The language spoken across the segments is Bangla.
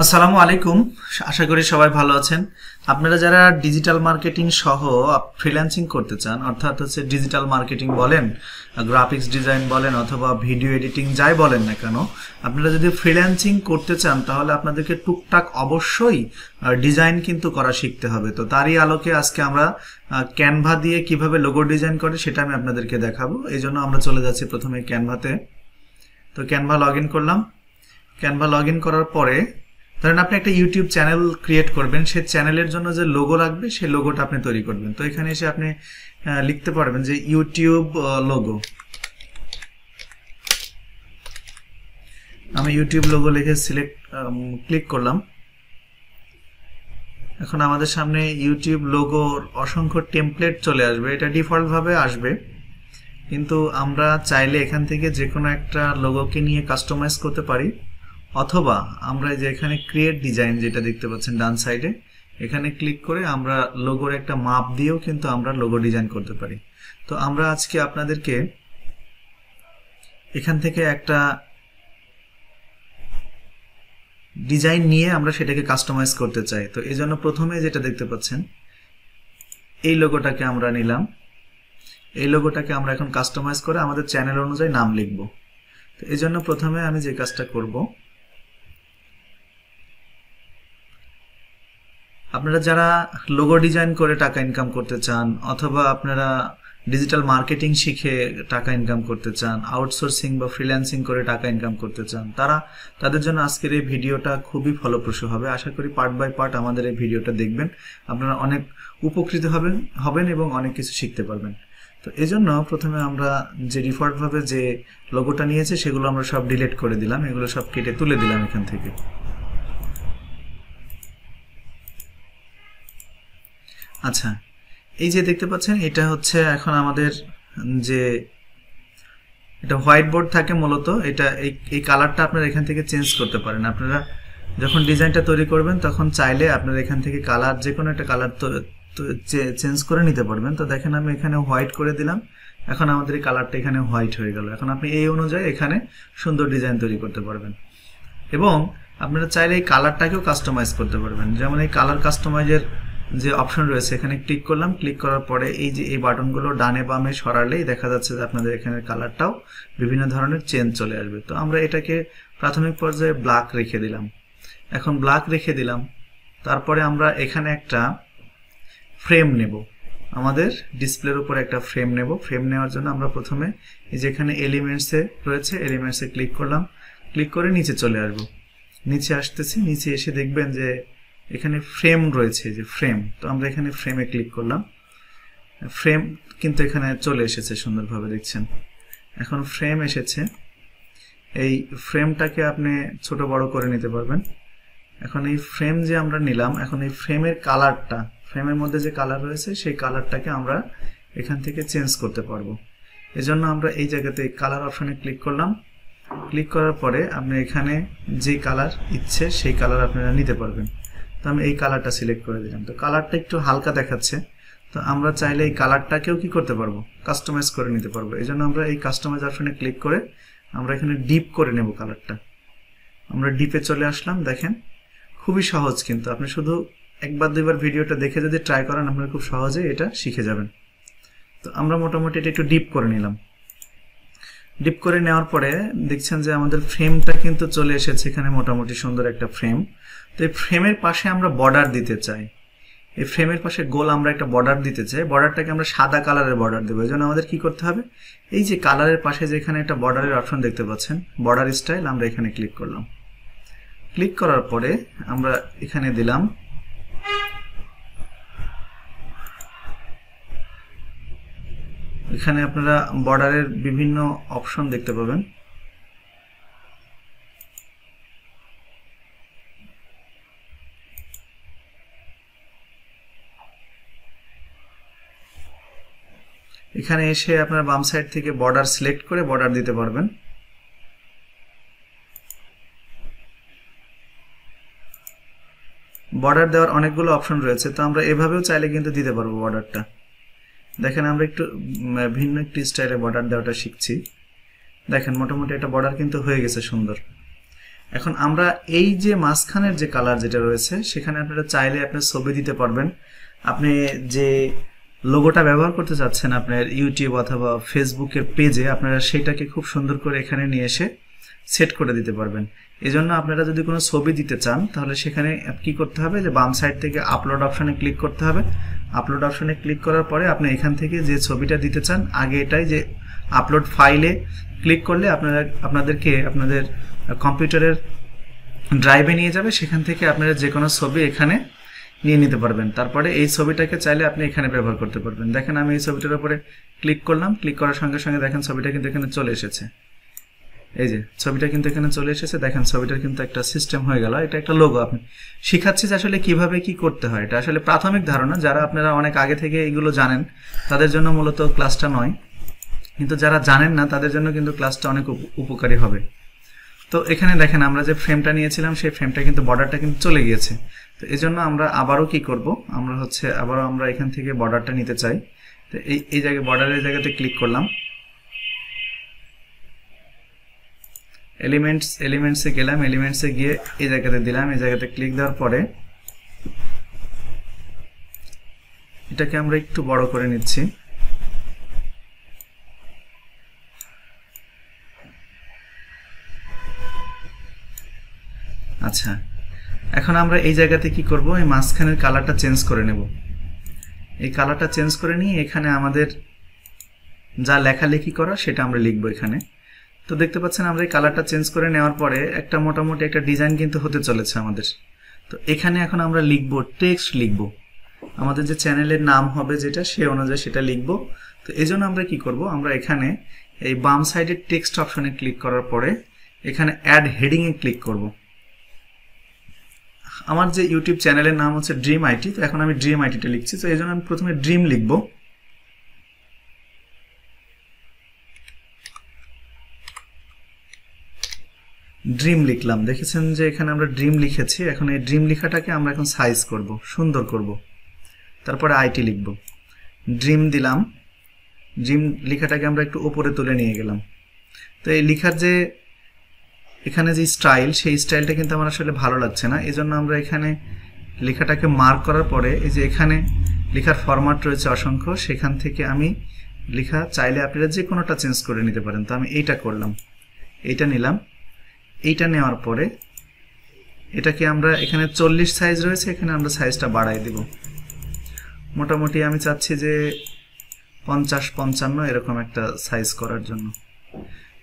আসসালামু আলাইকুম। আশা করি সবাই ভালো আছেন। আপনারা যারা ডিজিটাল মার্কেটিং সহ ফ্রিল্যান্সিং করতে চান, অর্থাৎ ডিজিটাল মার্কেটিং বলেন, গ্রাফিক্স ডিজাইন বলেন অথবা ভিডিও এডিটিং যাই বলেন না কেন, আপনারা যদি ফ্রিল্যান্সিং করতে চান তাহলে আপনাদেরকে টুকটাক অবশ্যই ডিজাইন কিন্তু করা শিখতে হবে। তো তারই আলোকে আজকে আমরা ক্যানভা দিয়ে কিভাবে লোগো ডিজাইন করে সেটা আমি আপনাদেরকে দেখাবো। এই জন্য আমরা চলে যাচ্ছি প্রথমে ক্যানভাতে। তো ক্যানভা লগ ইন করলাম। ক্যানভা লগ ইন করার পরে ধরেন আপনি একটা ইউটিউব চ্যানেল ক্রিয়েট করবেন, সেই চ্যানেলের জন্য যে লোগো লাগবে সেই লোগোটা আপনি তৈরি করবেন। তো এখানে এসে আপনি লিখতে পারবেন যে ইউটিউব লোগো। আমি ইউটিউব লোগো লিখে ক্লিক করলাম। এখন আমাদের সামনে ইউটিউব লোগোর অসংখ্য টেমপ্লেট চলে আসবে। এটা ডিফল্ট ভাবে আসবে, কিন্তু আমরা চাইলে এখান থেকে যে কোনো একটা লোগোকে নিয়ে কাস্টমাইজ করতে পারি, অথবা আমরা যে এখানে ক্রিয়েট ডিজাইন যেটা দেখতে পাচ্ছেন ডান সাইডে, এখানে ক্লিক করে আমরা লোগোর একটা মাপ দিয়েও কিন্তু আমরা লোগো ডিজাইন করতে পারি। তো আমরা আজকে আপনাদেরকে এখান থেকে একটা ডিজাইন নিয়ে আমরা সেটাকে কাস্টমাইজ করতে চাই। তো এই জন্য প্রথমে যেটা দেখতে পাচ্ছেন এই লোগোটাকে আমরা নিলাম। এই লোগোটাকে আমরা এখন কাস্টমাইজ করে আমাদের চ্যানেল অনুযায়ী নাম লিখব। তো এই জন্য প্রথমে আমি যে কাজটা করব, আপনারা যারা লোগো ডিজাইন করে টাকা ইনকাম করতে চান অথবা আপনারা ডিজিটাল মার্কেটিং শিখে টাকা ইনকাম করতে চান, আউটসোর্সিং বা ফ্রিল্যান্সিং করে টাকা ইনকাম করতে চান, তাদের জন্য আজকের এই ভিডিওটা খুবই ফলপ্রসূ হবে। আশা করি পার্ট বাই পার্ট আমাদের এই ভিডিওটা দেখবেন, আপনারা অনেক উপকৃত হবেন এবং অনেক কিছু শিখতে পারবেন। তো এই জন্য প্রথমে আমরা যে ডিফল্ট ভাবে যে লোগোটা নিয়েছে সেগুলো আমরা সব ডিলিট করে দিলাম, এগুলো সব কেটে তুলে দিলাম এখান থেকে। আচ্ছা, এই যে দেখতে পাচ্ছেন এটা হচ্ছে এখন আমাদের যে এটা হোয়াইট বোর্ড থাকে মূলত, এটা এই কালারটা আপনারা এখান থেকে চেঞ্জ করতে পারেন। আপনারা যখন ডিজাইনটা তৈরি করবেন তখন চাইলে আপনারা এখান থেকে কালার যে কোনো একটা কালার চেঞ্জ করে নিতে পারবেন। তো দেখেন আমি এখানে হোয়াইট করে দিলাম, এখন আমাদের এই কালারটা এখানে হোয়াইট হয়ে গেল। এখন আপনি এই অনুযায়ী এখানে সুন্দর ডিজাইন তৈরি করতে পারবেন এবং আপনারা চাইলে এই কালারটাকেও কাস্টমাইজ করতে পারবেন। যেমন এই কালার কাস্টমাইজের যে অপশন রয়েছে এখানে ক্লিক করলাম। ক্লিক করার পরে এই যে এই বাটনগুলো ডানে বামে সরালেই দেখা যাচ্ছে যে আপনাদের এখানে কালারটাও বিভিন্ন ধরনের চেঞ্জ চলে আসবে। তো আমরা এটাকে প্রাথমিক পর্যায়ে ব্ল্যাক রেখে দিলাম। এখন ব্ল্যাক রেখে দিলাম, তারপরে আমরা এখানে একটা ফ্রেম নেব, আমাদের ডিসপ্লের উপর একটা ফ্রেম নেব। ফ্রেম নেওয়ার জন্য আমরা প্রথমে এই যে এখানে এলিমেন্টসে রয়েছে, এলিমেন্টসে ক্লিক করলাম। ক্লিক করে নিচে চলে আসবো। নিচে আসতেছি, নিচে এসে দেখবেন যে এখানে ফ্রেম রয়েছে, যে ফ্রেম। তো আমরা এখানে ফ্রেমে ক্লিক করলাম। ফ্রেম কিন্তু এখানে চলে এসেছে সুন্দরভাবে, দেখছেন এখন ফ্রেম এসেছে। এই ফ্রেমটাকে আপনি ছোট বড় করে নিতে পারবেন। এখন এই ফ্রেম যে আমরা নিলাম, এখন এই ফ্রেমের কালারটা, ফ্রেমের মধ্যে যে কালার রয়েছে সেই কালারটাকে আমরা এখান থেকে চেঞ্জ করতে পারবো। এজন্য আমরা এই জায়গাতে কালার অপশনে ক্লিক করলাম। ক্লিক করার পরে আপনি এখানে যে কালার ইচ্ছে সেই কালার আপনারা নিতে পারবেন। তো আমি এই কালারটা সিলেক্ট করে দিলাম। তো কালারটা একটু হালকা দেখাচ্ছে, তো আমরা চাইলে এই কালারটাকেও কি করতে পারবো, কাস্টমাইজ করে নিতে পারবো। এই জন্য আমরা এই কাস্টমাইজ অপশনে ক্লিক করে আমরা এখানে ডিপ করে নেব কালারটা। আমরা ডিপে চলে আসলাম। দেখেন খুবই সহজ, কিন্তু আপনি শুধু একবার দুইবার ভিডিওটা দেখে যদি ট্রাই করেন আপনারা খুব সহজে এটা শিখে যাবেন। তো আমরা মোটামুটি এটা একটু ডিপ করে নিলাম। ডিপ করে নেওয়ার পরে দেখছেন যে আমাদের ফ্রেমটা কিন্তু চলে এসেছে এখানে, মোটামুটি সুন্দর একটা ফ্রেম। তো এই ফ্রেমের পাশে আমরা বর্ডার দিতে চাই, এই ফ্রেমের পাশে গোল আমরা একটা বর্ডার দিতে চাই। বর্ডারটাকে আমরা সাদা কালারের বর্ডার দেবো। এই জন্য আমাদের কি করতে হবে, এই যে কালারের পাশে যেখানে একটা বর্ডারের অপশন দেখতে পাচ্ছেন, বর্ডার স্টাইল, আমরা এখানে ক্লিক করলাম। ক্লিক করার পরে আমরা এখানে দিলাম এখানে আপনারা বর্ডারের বিভিন্ন অপশন দেখতে পাবেন। এখানে এসে আপনারা বাম সাইড থেকে বর্ডার সিলেক্ট করে বর্ডার দিতে পারবেন। বর্ডার দেওয়ার অনেকগুলো অপশন রয়েছে, তো আমরা এভাবেও চাইলে কিন্তু দিতে পারবো বর্ডারটা। দেখেন আমরা একটু ভিন্ন একটি স্টাইলে বর্ডার দেওয়াটা শিখছি। দেখেন মোটামুটি একটা বর্ডার কিন্তু হয়ে গেছে সুন্দর। এখন আমরা এই যে মাঝখানের যে কালার যেটা রয়েছে সেখানে আপনারা চাইলে আপনার ছবি দিতে পারবেন। আপনি যে লোগোটা ব্যবহার করতে চাচ্ছেন আপনার ইউটিউব অথবা ফেসবুকের পেজে, আপনারা সেটাকে খুব সুন্দর করে এখানে নিয়ে এসে সেট করে দিতে পারবেন। এজন্য আপনারা যদি কোনো ছবি দিতে চান তাহলে সেখানে কি করতে হবে, যে বাম সাইড থেকে আপলোড অপশনে ক্লিক করতে হবে। আপলোড অপশনে ক্লিক করার পরে আপনি এখান থেকে যে ছবিটা দিতে চান, আগে এটাই যে আপলোড ফাইলে ক্লিক করলে আপনাদেরকে আপনাদের কম্পিউটারের ড্রাইভে নিয়ে যাবে, সেখান থেকে আপনারা যে কোনো ছবি এখানে নিয়ে নিতে পারবেন। তারপরে এই ছবিটাকে চাইলে আপনি এখানে ব্যবহার করতে পারবেন। দেখেন আমি এই ছবিটার উপরে ক্লিক করলাম, ক্লিক করার সঙ্গে সঙ্গে দেখেন ছবিটা কিন্তু এখানে চলে এসেছে। এই যে ছবিটা কিন্তু এখানে চলে এসেছে, দেখেন ছবিটার কিন্তু একটা সিস্টেম হয়ে গেল। এটা একটা লোগো। আপনি শিখাচ্ছি যে আসলে কিভাবে কি করতে হয়। এটা আসলে প্রাথমিক ধারণা, যারা আপনারা অনেক আগে থেকে এগুলো জানেন তাদের জন্য মূলত ক্লাসটা নয়, কিন্তু যারা জানেন না তাদের জন্য কিন্তু ক্লাসটা অনেক উপকারী হবে। তো এখানে দেখেন আমরা যে ফ্রেমটা নিয়েছিলাম সেই ফ্রেমটা কিন্তু বর্ডারটা কিন্তু চলে গিয়েছে। তো এই জন্য আমরা আবারও কি করব, আবারও আমরা এখান থেকে বর্ডারটা নিতে চাই। তো এই জায়গায় বর্ডারের জায়গাতে ক্লিক করলাম, এলিমেন্টসে গেলাম, এলিমেন্টসে গিয়ে এই জায়গাতে দিলাম। এই জায়গাতে ক্লিক দেওয়ার পরে এটাকে আমরা একটু বড় করে নিচ্ছি। আচ্ছা, এখন আমরা এই জায়গাতে কি করব, এই মাঝখানের কালারটা চেঞ্জ করে নেব। এই কালারটা চেঞ্জ করে নিয়ে এখানে আমাদের যা লেখালেখি করা সেটা আমরা লিখবো এখানে। তো দেখতে পাচ্ছেন আমরা এই কালারটা চেঞ্জ করে নেওয়ার পরে একটা মোটামুটি একটা ডিজাইন কিন্তু হতে চলেছে আমাদের। তো এখানে এখন আমরা লিখবো, টেক্সট লিখবো, আমাদের যে চ্যানেলের নাম হবে যেটা সে অনুযায়ী সেটা লিখবো। তো এই জন্য আমরা কি করব, আমরা এখানে এই বাম সাইডের টেক্সট অপশনে ক্লিক করার পরে এখানে অ্যাড হেডিং এ ক্লিক করব। আমার যে ইউটিউব চ্যানেলের নাম হচ্ছে ড্রিম আইটি, তো এখন আমি ড্রিম আইটিটা লিখছি। তো এই জন্য আমি প্রথমে ড্রিম লিখবো। ড্রিম লিখলাম, দেখেছেন যে এখানে আমরা ড্রিম লিখেছি। এখন এই ড্রিম লেখাটাকে আমরা এখন সাইজ করব, সুন্দর করব। তারপরে আইটি লিখব, ড্রিম দিলাম। ড্রিম লেখাটাকে আমরা একটু উপরে তুলে নিয়ে গেলাম। তো এই লেখার যে এখানে যে স্টাইল, সেই স্টাইলটা কিন্তু আমার আসলে ভালো লাগছে না। এই জন্য আমরা এখানে লেখাটাকে মার্ক করার পরে এই যে এখানে লেখার ফরম্যাট রয়েছে অসংখ্য, সেখান থেকে আমি লেখা চাইলে আপনারা যে কোনোটা চেঞ্জ করে নিতে পারেন। তো আমি এইটা করলাম, এইটা নিলাম। এইটা নেওয়ার পরে এটাকে আমরা এখানে 40 সাইজ রয়েছে, এখানে আমরা সাইজটা বাড়াই দেব। মোটামুটি আমি চাচ্ছি যে 50-55 এরকম একটা সাইজ করার জন্য।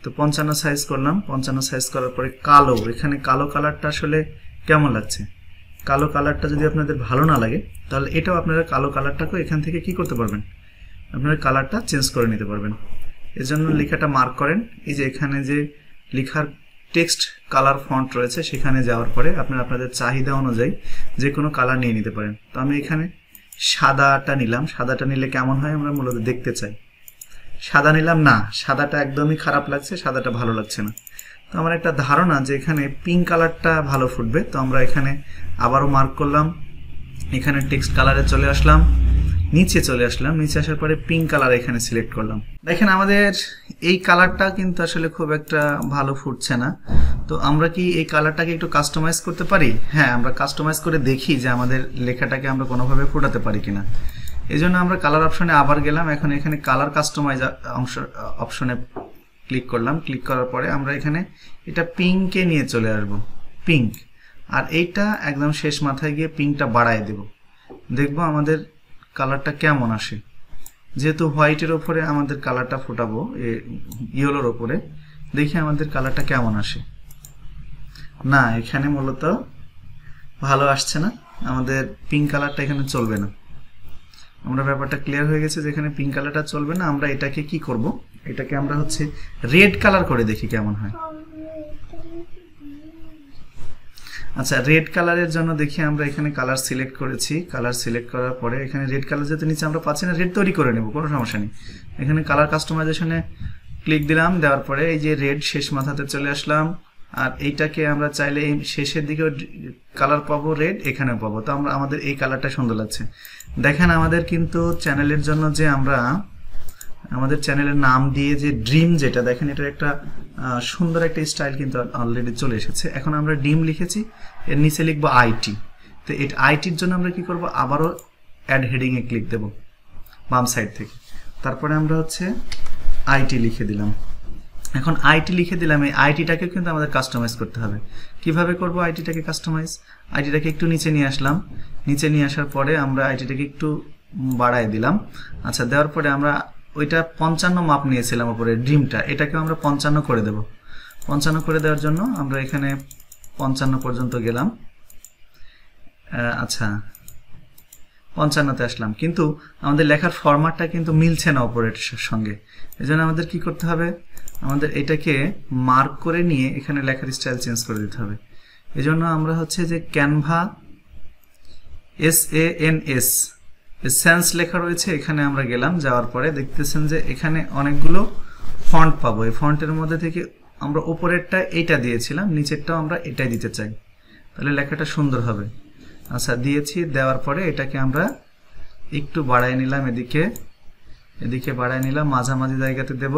তো 55 সাইজ করলাম। 55 সাইজ করার পরে কালো, এখানে কালো কালারটা আসলে কেমন লাগছে, কালো কালারটা যদি আপনাদের ভালো না লাগে তাহলে এটাও আপনারা কালো কালারটাকে এখান থেকে কি করতে পারবেন, আপনারা কালারটা চেঞ্জ করে নিতে পারবেন। এজন্য লেখাটা মার্ক করেন। এই যে এখানে যে লেখার টেক্সট কালার ফন্ট রয়েছে সেখানে যাওয়ার পরে আপনারা আপনাদের চাহিদা অনুযায়ী যে কোনো কালার নিয়ে নিতে পারেন। তো আমি এখানে সাদাটা নিলাম। সাদাটা নিলে কেমন হয় আমরা মূলত দেখতে চাই। সাদা নিলাম না, সাদাটা একদমই খারাপ লাগছে, সাদাটা ভালো লাগছে না। তো আমার একটা ধারণা যে এখানে পিঙ্ক কালারটা ভালো ফুটবে। তো আমরা এখানে আবারও মার্ক করলাম, এখানে টেক্সট কালারে চলে আসলাম, নিচে চলে আসলাম। নিচে আসার পরে পিঙ্ক কালার এখানে সিলেক্ট করলাম। দেখেন আমাদের এই কালারটা কিন্তু আসলে খুব একটা ভালো ফুটছে না। তো আমরা কি এই কালারটাকে একটু কাস্টমাইজ করতে পারি? হ্যাঁ, আমরা কাস্টমাইজ করে দেখি যে আমাদের লেখাটাকে আমরা কোনোভাবে ফুটাতে পারি কিনা। এই জন্য আমরা কালার অপশনে আবার গেলাম। এখন এখানে কালার কাস্টমাইজ অপশনে ক্লিক করলাম। ক্লিক করার পরে আমরা এখানে এটা পিঙ্কে নিয়ে চলে আসবো, পিঙ্ক। আর এইটা একদম শেষ মাথায় গিয়ে পিঙ্কটা বাড়ায় দেব। দেখবো আমাদের কালারটা কেমন আসে। যেহেতু হোয়াইটের ওপরে আমাদের কালারটা ফোটাবো, ইয়েলোর ওপরে, দেখি আমাদের কালারটা কেমন আসে। না, এখানে মূলত ভালো আসছে না, আমাদের পিঙ্ক কালারটা এখানে চলবে না। আমরা ব্যাপারটা ক্লিয়ার হয়ে গেছে যে এখানে পিঙ্ক কালারটা চলবে না। আমরা এটাকে কি করব, এটাকে আমরা হচ্ছে রেড কালার করে দেখি কেমন হয়। আচ্ছা, রেড কালারের জন্য দেখি আমরা এখানে কালার সিলেক্ট করেছি। কালার সিলেক্ট করার পরে এখানে রেড কালার যেহেতু নিচে আমরা পাচ্ছি না, রেড তৈরি করে নেব, কোনো সমস্যা নেই। এখানে কালার কাস্টমাইজেশনে ক্লিক দিলাম, দেওয়ার পরে এই যে রেড শেষ মাথাতে চলে আসলাম। আর এইটাকে আমরা চাইলে এই শেষের দিকেও কালার পাবো, রেড এখানেও পাবো। তো আমাদের এই কালারটা সুন্দর লাগছে। দেখেন আমাদের কিন্তু চ্যানেলের জন্য যে আমরা আমাদের চ্যানেলের নাম দিয়ে যে ড্রিম যেটা দেখেন এটার একটা সুন্দর একটা স্টাইল কিন্তু অলরেডি চলে এসেছে। এখন আমরা ড্রিম লিখেছি, এর নিচে লিখবো আইটি। তো এই আইটির জন্য আমরা কি করব, আবারও অ্যাড হেডিংয়ে ক্লিক দেব বাম সাইড থেকে। তারপরে আমরা হচ্ছে আইটি লিখে দিলাম। এখন আইটি লিখে দিলাম, এই আইটিটাকে কিন্তু আমাদের কাস্টমাইজ করতে হবে। কিভাবে করব আইটিটাকে কাস্টমাইজ? আইটিটাকে একটু নিচে নিয়ে আসলাম, নিচে নিয়ে আসার পরে আমরা আইটিটাকে একটু বাড়ায় দিলাম। আচ্ছা, দেওয়ার পরে আমরা ওইটা 55 মাপ নিয়েছিলাম উপরে ড্রিমটা, এটাকে আমরা 55 করে দেব। 55 করে দেওয়ার জন্য আমরা এখানে 55 পর্যন্ত গেলাম। আচ্ছা, 55তে আসলাম, কিন্তু আমাদের লেখার ফরম্যাটটা কিন্তু মিলছে না উপরের সঙ্গে। এজন্য আমাদের কি করতে হবে, আমাদের এটাকে মার্ক করে নিয়ে এখানে লেখার স্টাইল চেঞ্জ করে দিতে হবে। এজন্য আমরা হচ্ছে যে ক্যানভা SANS সেন্স লেখা রয়েছে, এখানে আমরা গেলাম। যাওয়ার পরে দেখতেছেন যে এখানে অনেকগুলো ফন্ট পাবো। এই ফন্টের মধ্যে থেকে আমরা উপরেরটা এইটা দিয়েছিলাম, নিচেরটাও আমরা এটাই দিতে চাই, তাহলে লেখাটা সুন্দর হবে। আচ্ছা, দিয়েছি। দেওয়ার পরে এটাকে আমরা একটু বাড়ায় নিলাম, এদিকে বাড়ায় নিলাম, মাঝামাঝি জায়গাতে দেব।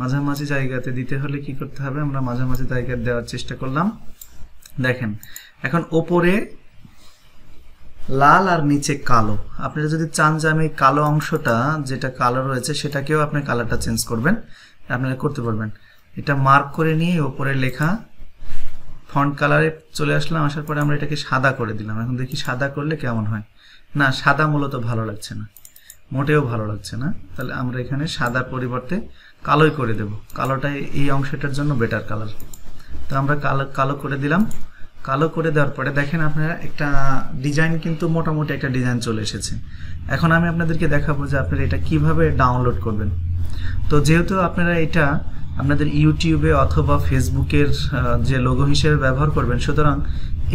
মাঝামাঝি জায়গাতে দিতে হলে কি করতে হবে, আমরা মাঝামাঝি জায়গায় দেওয়ার চেষ্টা করলাম। দেখেন এখন ওপরে লাল আর নিচে কালো। আপনারা যদি চান যে আমি কালো অংশটা যেটা কালো রয়েছে সেটাকেও আপনি কালারটা চেঞ্জ করবেন, আপনারা করতে পারবেন। এটা মার্ক করে নিয়ে ওপরে লেখা ফন্ট কালারে চলে আসলাম। আসার পরে আমরা এটাকে সাদা করে দিলাম। এখন দেখি সাদা করলে কেমন হয়। না, সাদা মূলত ভালো লাগছে না, মোটেও ভালো লাগছে না। তাহলে আমরা এখানে সাদার পরিবর্তে কালোই করে দেব। কালোটা এই অংশটার জন্য বেটার কালার। তো আমরা কালো করে দিলাম। কালো করে দেওয়ার পরে দেখেন আপনারা একটা ডিজাইন, কিন্তু মোটামুটি একটা ডিজাইন চলে এসেছে। এখন আমি আপনাদেরকে দেখাবো যে আপনারা এটা কিভাবে ডাউনলোড করবেন। তো যেহেতু আপনারা এটা আপনাদের ইউটিউবে অথবা ফেসবুকের যে লোগো হিসেবে ব্যবহার করবেন, সুতরাং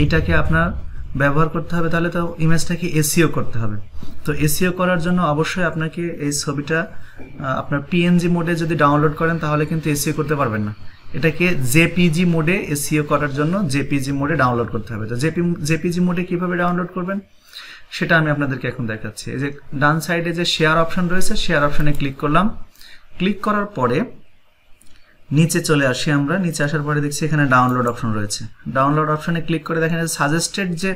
এটাকে আপনার ব্যবহার করতে হবে, তাহলে তো ইমেজটাকে এসইও করতে হবে। তো এসইও করার জন্য অবশ্যই আপনাকে এই ছবিটা আপনার পিএনজি মোডে যদি ডাউনলোড করেন তাহলে কিন্তু এসইও করতে পারবেন না। এটাকে জেপিজি মোডে এসইও করার জন্য জেপিজি মোডে ডাউনলোড করতে হবে। তো জেপিজি মোডে কিভাবে ডাউনলোড করবেন সেটা আমি আপনাদেরকে এখন দেখাচ্ছি। এই যে ডান সাইডে যে শেয়ার অপশন রয়েছে, শেয়ার অপশনে ক্লিক করলাম। ক্লিক করার পরে নিচে চলে আসি আমরা। নিচে আসার পরে দেখছি এখানে ডাউনলোড অপশন রয়েছে। ডাউনলোড অপশনে ক্লিক করে দেখেন সাজেস্টেড যে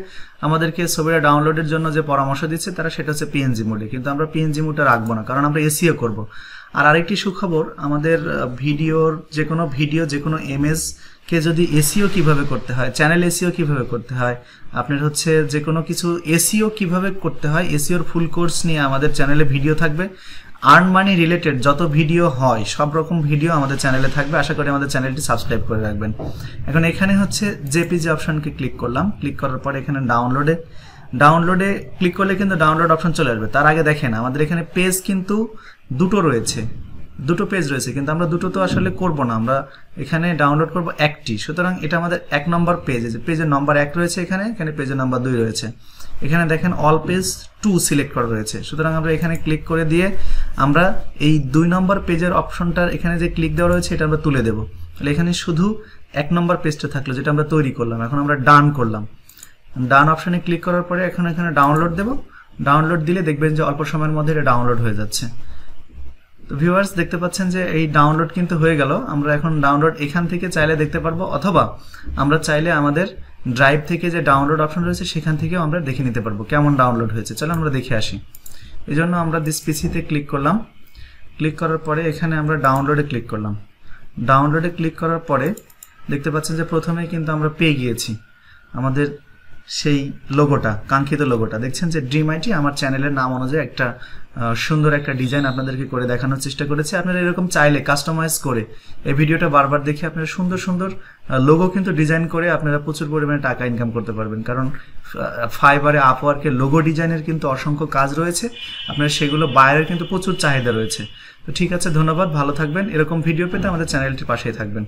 আমাদেরকে ছবিটা ডাউনলোডের জন্য যে পরামর্শ দিচ্ছে তারা সেটা হচ্ছে পিএনজি মোডে, কিন্তু আমরা পিএনজি মোডে রাখবো না, কারণ আমরা এসইও করব। আর আরেকটি সুখবর, আমাদের ভিডিওর যে কোনো ইমেজ কে যদি এসইও কিভাবে করতে হয়, চ্যানেল এসইও কিভাবে করতে হয়, আপনার হচ্ছে যে কোনো কিছু এসইও কিভাবে করতে হয়, এসইওর ফুল কোর্স নিয়ে আমাদের চ্যানেলে ভিডিও থাকবে। আর্ন মানি রিলেটেড যত ভিডিও হয় সব রকম ভিডিও আমাদের চ্যানেলে থাকবে। আশা করি আমাদের চ্যানেলটি সাবস্ক্রাইব করে রাখবেন। এখন এখানে হচ্ছে জেপিজি অপশনকে ক্লিক করলাম। ক্লিক করার পরে এখানে ডাউনলোডে ক্লিক করলে কিন্তু ডাউনলোড অপশন চলে আসবে। তার আগে দেখেন আমাদের এখানে পেজ কিন্তু দুটো পেজ রয়েছে, কিন্তু আমরা দুটো তো আসলে করব না, আমরা এখানে ডাউনলোড করব একটি। সুতরাং এটা আমাদের 1 নম্বর পেজ, পেজের নম্বর 1 রয়েছে, এখানে পেজের নম্বর 2 রয়েছে। এখানে দেখেন অল পেজ 2 সিলেক্ট করা রয়েছে। সুতরাং আমরা এখানে ক্লিক করে দিয়ে আমরা এই 2 নম্বর পেজের অপশনটার এখানে যে ক্লিক দেওয়া রয়েছে এটা আমরা তুলে দেব। তাহলে এখানে শুধু 1 নম্বর পেজটা থাকলো যেটা আমরা তৈরি করলাম। এখন আমরা ডান করলাম। ডান অপশনে ক্লিক করার পরে এখন এখানে ডাউনলোড দেব। ডাউনলোড দিলে দেখবেন যে অল্প সময়ের মধ্যে এটা ডাউনলোড হয়ে যাচ্ছে। তো ভিউয়ার্স দেখতে পাচ্ছেন যে এই ডাউনলোড কিন্তু হয়ে গেল। আমরা এখন ডাউনলোড এখান থেকে চাইলে দেখতে পারবো, অথবা আমরা চাইলে আমাদের ড্রাইভ থেকে যে ডাউনলোড অপশন রয়েছে সেখান থেকেও আমরা দেখে নিতে পারবো কেমন ডাউনলোড হয়েছে। চলো আমরা দেখে আসি। এই জন্য আমরা দিস পিসিতে ক্লিক করলাম। ক্লিক করার পরে এখানে আমরা ডাউনলোডে ক্লিক করলাম। ডাউনলোডে ক্লিক করার পরে দেখতে পাচ্ছেন যে প্রথমেই কিন্তু আমরা পেয়ে গিয়েছি আমাদের সেই লোগোটা, কাঙ্ক্ষিত লোগোটা। দেখছেন যে ড্রিম আইটি আমার চ্যানেলের নাম অনুযায়ী একটা সুন্দর একটা ডিজাইন আপনাদেরকে করে দেখানোর চেষ্টা করেছে। আপনারা এরকম চাইলে কাস্টমাইজ করে এই ভিডিওটা বারবার দেখে আপনারা সুন্দর সুন্দর লোগো কিন্তু ডিজাইন করে আপনারা প্রচুর পরিমাণে টাকা ইনকাম করতে পারবেন। কারণ ফাইবারে, আপওয়ার্কের লোগো ডিজাইনের কিন্তু অসংখ্য কাজ রয়েছে, আপনারা সেগুলো বাইরের কিন্তু প্রচুর চাহিদা রয়েছে। তো ঠিক আছে, ধন্যবাদ, ভালো থাকবেন। এরকম ভিডিও পেতে আমাদের চ্যানেলটির পাশেই থাকবেন।